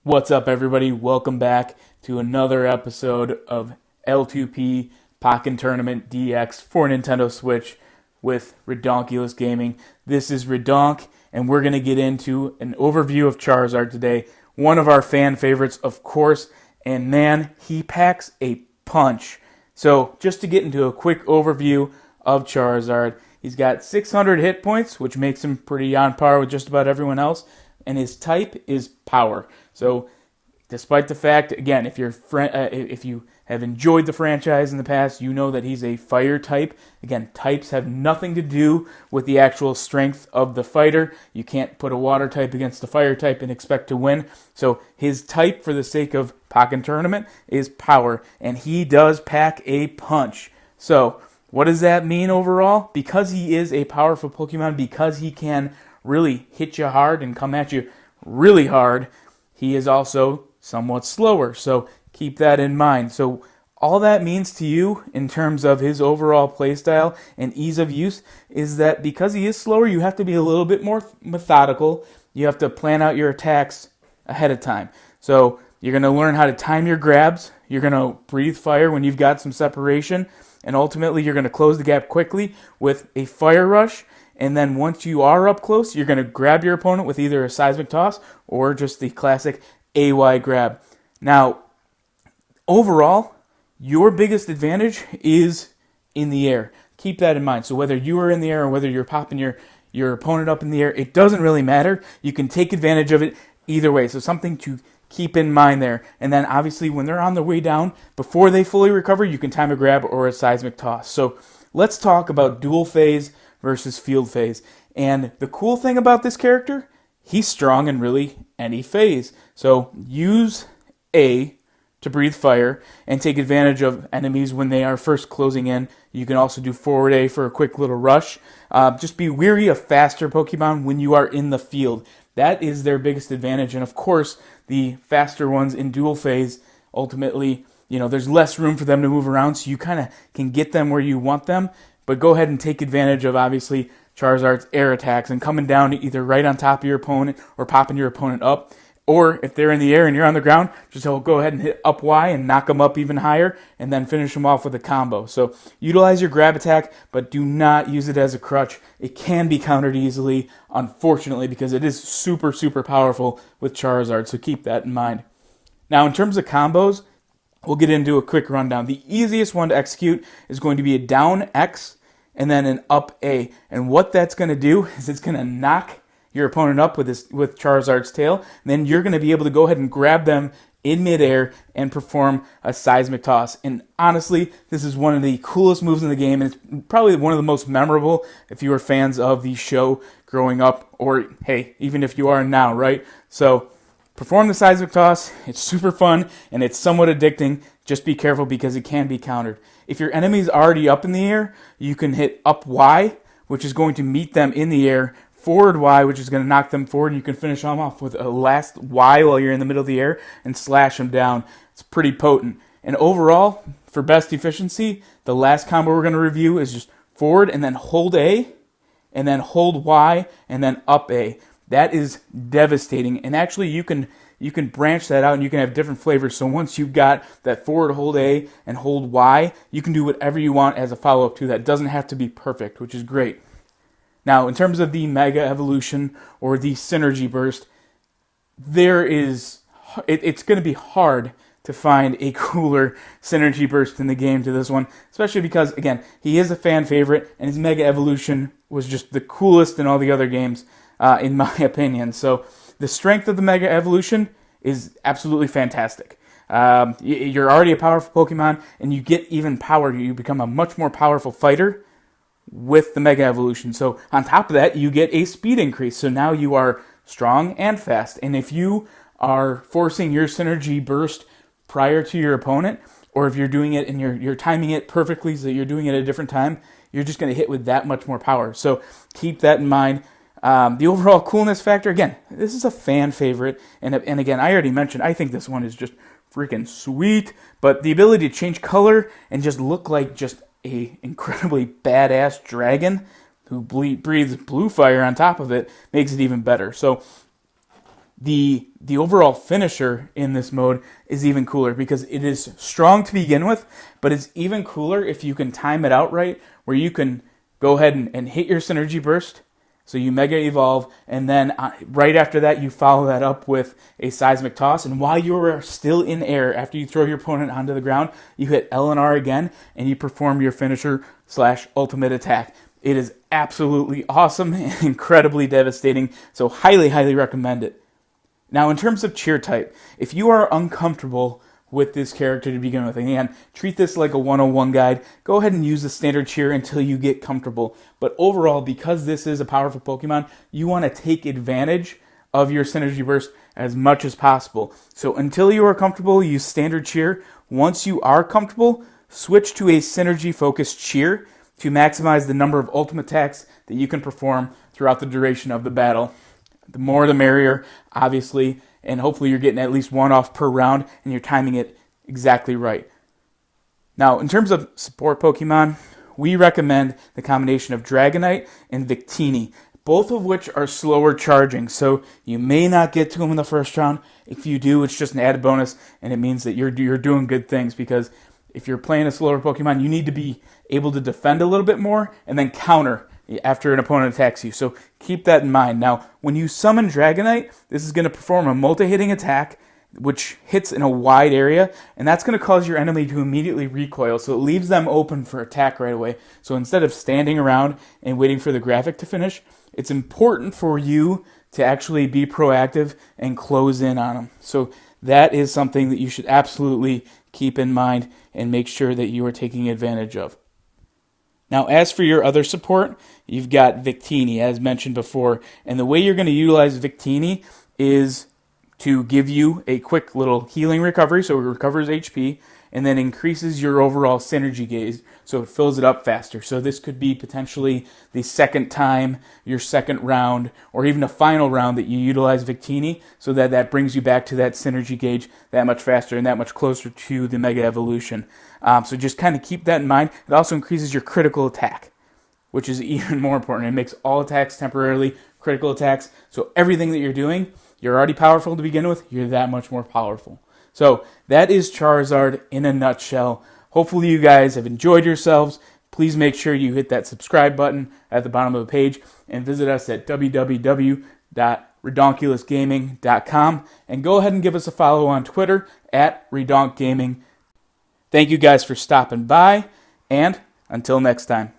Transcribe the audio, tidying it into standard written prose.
What's up, everybody? Welcome back to another episode of L2P Pokken Tournament DX for Nintendo Switch with Redonkulous Gaming. This is Redonk, and we're going to get into an overview of Charizard today. One of our fan favorites, of course, and man, he packs a punch. So, just to get into a quick overview of Charizard, he's got 600 hit points, which makes him pretty on par with just about everyone else, and his type is Power. So, despite the fact, again, if you have enjoyed the franchise in the past, you know that he's a fire type. Again, types have nothing to do with the actual strength of the fighter. You can't put a water type against a fire type and expect to win. So his type, for the sake of Pokken Tournament, is Power, and he does pack a punch. So what does that mean overall? Because he is a powerful Pokemon, because he can really hit you hard and come at you really hard, he is also somewhat slower, so keep that in mind. So all that means to you in terms of his overall playstyle and ease of use is that because he is slower, you have to be a little bit more methodical. You have to plan out your attacks ahead of time. So you're going to learn how to time your grabs. You're going to breathe fire when you've got some separation, and ultimately you're going to close the gap quickly with a fire rush. And then once you are up close, you're going to grab your opponent with either a seismic toss or just the classic AY grab. Now, overall, your biggest advantage is in the air. Keep that in mind. So whether you are in the air or whether you're popping your opponent up in the air, it doesn't really matter. You can take advantage of it either way. So something to keep in mind there. And then obviously when they're on their way down, before they fully recover, you can time a grab or a seismic toss. So let's talk about dual phase versus field phase. And the cool thing about this character, he's strong in really any phase. So use A to breathe fire and take advantage of enemies when they are first closing in. You can also do forward A for a quick little rush. Just be wary of faster Pokemon when you are in the field. That is their biggest advantage. And of course, the faster ones in dual phase, ultimately, there's less room for them to move around, so you kind of can get them where you want them. But go ahead and take advantage of, obviously, Charizard's air attacks and coming down either right on top of your opponent or popping your opponent up. Or if they're in the air and you're on the ground, just go ahead and hit up Y and knock them up even higher and then finish them off with a combo. So utilize your grab attack, but do not use it as a crutch. It can be countered easily, unfortunately, because it is super, super powerful with Charizard. So keep that in mind. Now, in terms of combos, we'll get into a quick rundown. The easiest one to execute is going to be a down X and then an up A. And what that's going to do is it's going to knock your opponent up with Charizard's tail. And then you're going to be able to go ahead and grab them in midair and perform a seismic toss. And honestly, this is one of the coolest moves in the game, and it's probably one of the most memorable if you were fans of the show growing up, or hey, even if you are now, right? So perform the seismic toss. It's super fun, and it's somewhat addicting. Just be careful because it can be countered. If your enemy's already up in the air, you can hit up Y, which is going to meet them in the air, forward Y, which is going to knock them forward, and you can finish them off with a last Y while you're in the middle of the air and slash them down. It's pretty potent. And overall, for best efficiency, the last combo we're going to review is just forward and then hold A, and then hold Y, and then up A. That is devastating. And actually, you can branch that out and you can have different flavors. So once you've got that forward hold A and hold Y, you can do whatever you want as a follow-up to that. It doesn't have to be perfect, which is great. Now, in terms of the Mega Evolution or the Synergy Burst, it's going to be hard to find a cooler Synergy Burst in the game to this one, especially because, again, he is a fan favorite, and his Mega Evolution was just the coolest in all the other games, in my opinion. So the strength of the Mega Evolution is absolutely fantastic. You're already a powerful Pokemon, and you get even power. You become a much more powerful fighter with the Mega Evolution. So on top of that, you get a speed increase. So now you are strong and fast. And if you are forcing your Synergy Burst prior to your opponent, or if you're doing it and you're timing it perfectly so that you're doing it at a different time, you're just going to hit with that much more power. So keep that in mind. The overall coolness factor, again, this is a fan favorite. And again, I already mentioned, I think this one is just freaking sweet. But the ability to change color and just look like just a incredibly badass dragon who breathes blue fire on top of it makes it even better. So the overall finisher in this mode is even cooler because it is strong to begin with, but it's even cooler if you can time it out right, where you can go ahead and hit your Synergy Burst. So you Mega Evolve, and then right after that, you follow that up with a Seismic Toss. And while you are still in air, after you throw your opponent onto the ground, you hit L and R again, and you perform your finisher / ultimate attack. It is absolutely awesome and incredibly devastating, so highly, highly recommend it. Now, in terms of cheer type, if you are uncomfortable with this character to begin with, again, treat this like a 101 guide. Go ahead and use the standard cheer until you get comfortable. But overall, because this is a powerful Pokemon, you want to take advantage of your Synergy Burst as much as possible. So until you are comfortable, use standard cheer. Once you are comfortable, switch to a synergy-focused cheer to maximize the number of ultimate attacks that you can perform throughout the duration of the battle. The more the merrier, obviously, and hopefully you're getting at least one off per round and you're timing it exactly right. Now, in terms of support Pokemon, we recommend the combination of Dragonite and Victini, both of which are slower charging, so you may not get to them in the first round. If you do, it's just an added bonus, and it means that you're doing good things, because if you're playing a slower Pokemon, you need to be able to defend a little bit more and then counter after an opponent attacks you. So keep that in mind. Now, when you summon Dragonite, this is going to perform a multi-hitting attack, which hits in a wide area, and that's going to cause your enemy to immediately recoil, so it leaves them open for attack right away. So instead of standing around and waiting for the graphic to finish, it's important for you to actually be proactive and close in on them. So that is something that you should absolutely keep in mind and make sure that you are taking advantage of. Now, as for your other support, you've got Victini, as mentioned before. And the way you're going to utilize Victini is to give you a quick little healing recovery, so it recovers HP, and then increases your overall synergy gauge, so it fills it up faster. So this could be potentially the second time, your second round, or even a final round that you utilize Victini, so that brings you back to that synergy gauge that much faster and that much closer to the Mega Evolution. So just kind of keep that in mind. It also increases your critical attack, which is even more important. It makes all attacks temporarily critical attacks, so everything that you're doing, you're already powerful to begin with, you're that much more powerful. So that is Charizard in a nutshell. Hopefully you guys have enjoyed yourselves. Please make sure you hit that subscribe button at the bottom of the page and visit us at www.redonkulousgaming.com, and go ahead and give us a follow on Twitter at RedonkGaming. Thank you guys for stopping by, and until next time.